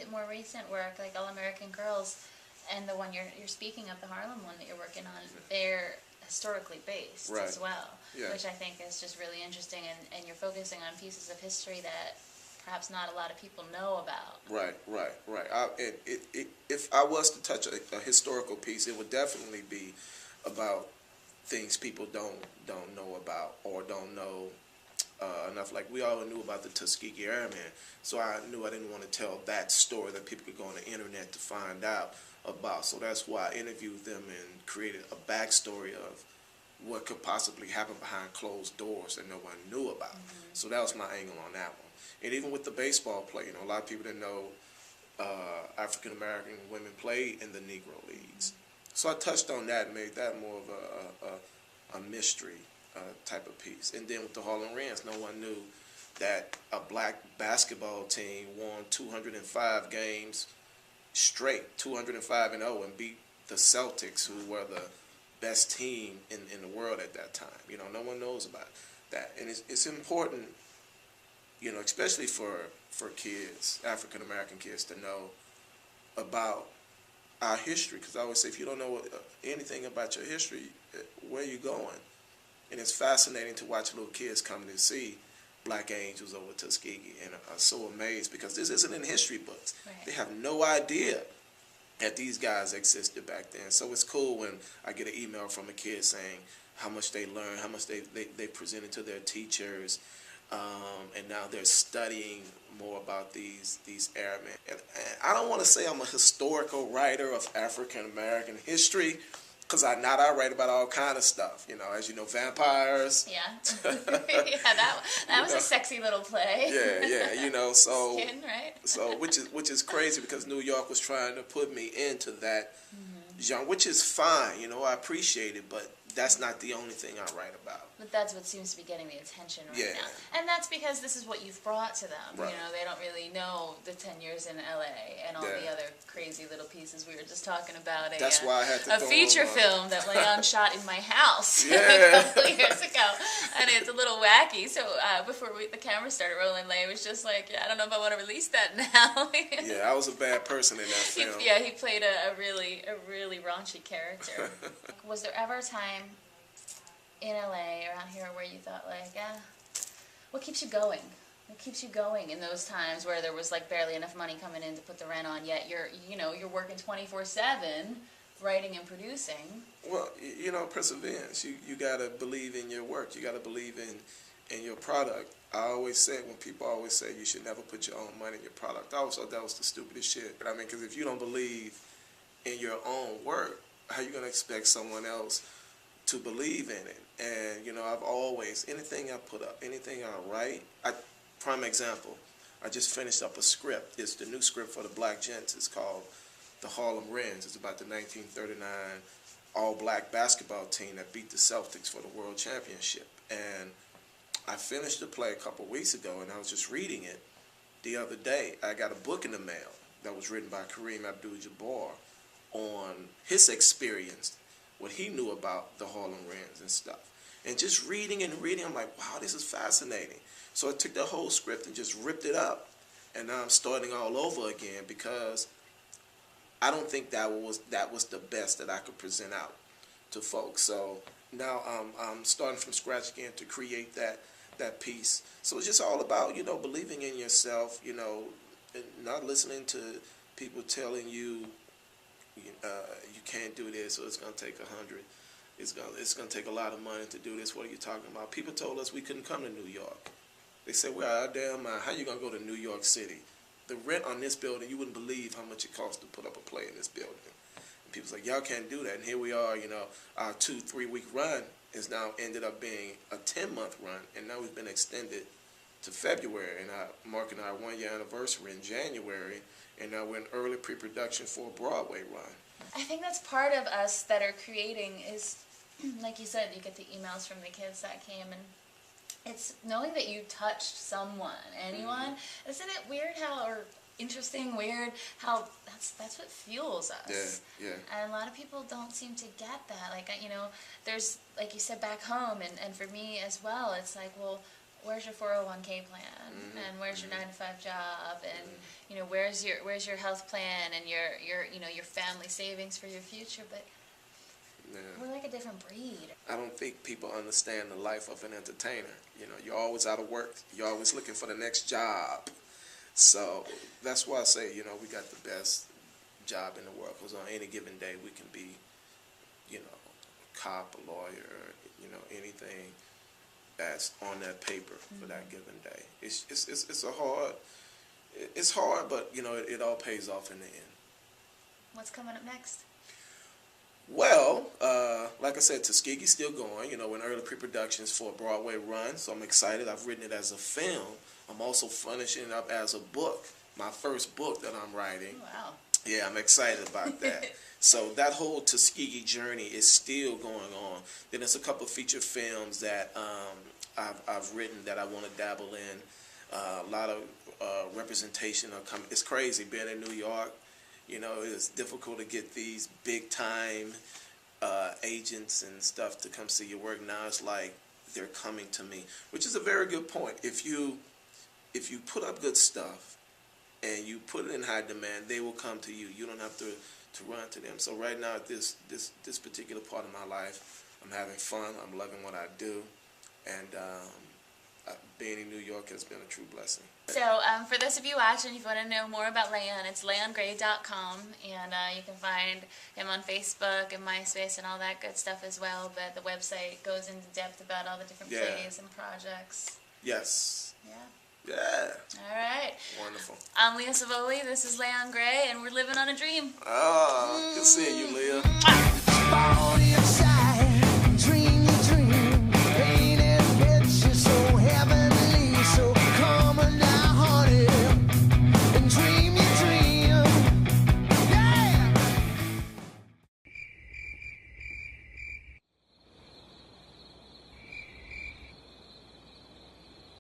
more recent work, like All American Girls, and the one you're speaking of, the Harlem one that you're working on, they're historically based as well, which I think is just really interesting, and you're focusing on pieces of history that perhaps not a lot of people know about. Right. If I was to touch a historical piece, it would definitely be about things people don't know about or don't know enough. Like, we all knew about the Tuskegee Airmen, so I knew I didn't want to tell that story that people could go on the internet to find out about. So that's why I interviewed them and created a backstory of what could possibly happen behind closed doors that no one knew about. So that was my angle on that one. And even with the baseball play, a lot of people didn't know African American women played in the Negro Leagues. So I touched on that and made that more of a mystery type of piece. And then with the Harlem Wrens, no one knew that a black basketball team won 205 games straight, 205-0, and beat the Celtics, who were the best team in the world at that time. No one knows about that. And it's important, especially for kids, African American kids, to know about our history. Because I always say, if you don't know anything about your history, where are you going? And it's fascinating to watch little kids coming to see Black Angels over Tuskegee and are so amazed, because this isn't in history books. Right. They have no idea that these guys existed back then. So it's cool when I get an email from a kid saying how much they learned, how much they presented to their teachers, and now they're studying more about these airmen. And I don't want to say I'm a historical writer of African American history, because I write about all kind of stuff, as you know, vampires. Yeah. that was a sexy little play. Yeah, so Skin, right? So which is crazy, because New York was trying to put me into that genre, which is fine, I appreciate it, but that's not the only thing I write about. But that's what seems to be getting the attention right now. And that's because this is what you've brought to them. Right. They don't really know the 10 years in LA and all the other crazy little pieces we were just talking about. That's why I had to a feature film that Layon shot in my house a couple of years ago. And it's a little wacky. So before the camera started rolling, Leah was just like, I don't know if I want to release that now. I was a bad person in that film. He played a really raunchy character. Was there ever a time in LA, around here, where you thought, like, what keeps you going? What keeps you going in those times where there was like barely enough money coming in to put the rent on, yet you're working 24/7, writing and producing? Well, perseverance. You gotta believe in your work. You gotta believe in your product. I always say, when people always say you should never put your own money in your product, I always thought that was the stupidest shit. Because if you don't believe in your own work, how you gonna expect someone else to believe in it? And I've always, anything I put up, anything I write, prime example, I just finished up a script. It's the new script for the Black Gents. It's called The Harlem Wrens. It's about the 1939 all-black basketball team that beat the Celtics for the World Championship. And I finished the play a couple weeks ago, and I was just reading it the other day. I got a book in the mail that was written by Kareem Abdul-Jabbar on his experience, what he knew about the Harlem Wrens and stuff. And just reading, I'm like, wow, this is fascinating. So I took the whole script and just ripped it up. And now I'm starting all over again, because I don't think that was the best that I could present out to folks. So now I'm starting from scratch again to create that piece. So it's just all about, believing in yourself, and not listening to people telling you, you can't do this, or it's going to take 100. It's going to take a lot of money to do this. What are you talking about? People told us we couldn't come to New York. They said, well, our damn mind, how you going to go to New York City? The rent on this building, you wouldn't believe how much it costs to put up a play in this building. And people say, y'all can't do that. And here we are, our 2-3 week run is now ended up being a 10-month run. And now we've been extended to February. And marking our 1-year anniversary in January. And now we're in early pre-production for a Broadway run. I think that's part of us that are creating is, like you said, you get the emails from the kids that came, and it's knowing that you touched someone, anyone. Isn't it weird or weird how that's what fuels us? Yeah. And a lot of people don't seem to get that. Like, there's, like you said, back home, and for me as well, it's like, well, where's your 401k plan, and where's your 9-to-5 job, and you know, where's your health plan, and your family savings for your future. But we're like a different breed. I don't think people understand the life of an entertainer. You know, you're always out of work. You're always looking for the next job. So that's why I say, you know, we got the best job in the world, because on any given day we can be, you know, a cop, a lawyer, you know, anything that's on that paper for that given day. It's hard, but you know, it all pays off in the end. What's coming up next? Well, like I said, Tuskegee's still going. You know, we're in early pre-productions for a Broadway run, so I'm excited. I've written it as a film. I'm also finishing it up as a book, my first book that I'm writing. Wow. Yeah, I'm excited about that. So that whole Tuskegee journey is still going on. Then there's a couple of feature films that I've written that I want to dabble in. A lot of representation are coming. It's crazy being in New York. You know, it's difficult to get these big-time agents and stuff to come see your work. Now it's like they're coming to me, which is a very good point. If you put up good stuff and you put it in high demand, they will come to you. You don't have to run to them. So right now, at this particular part of my life, I'm having fun. I'm loving what I do, and being in New York has been a true blessing. So for those of you watching, if you want to know more about Layon, it's layongray.com, and you can find him on Facebook and MySpace and all that good stuff as well. But the website goes into depth about all the different plays and projects. Yes. Yeah. Yeah. All right. Wonderful. I'm Leah Cevoli. This is Layon Gray, and we're living on a dream. Good seeing you, Leah.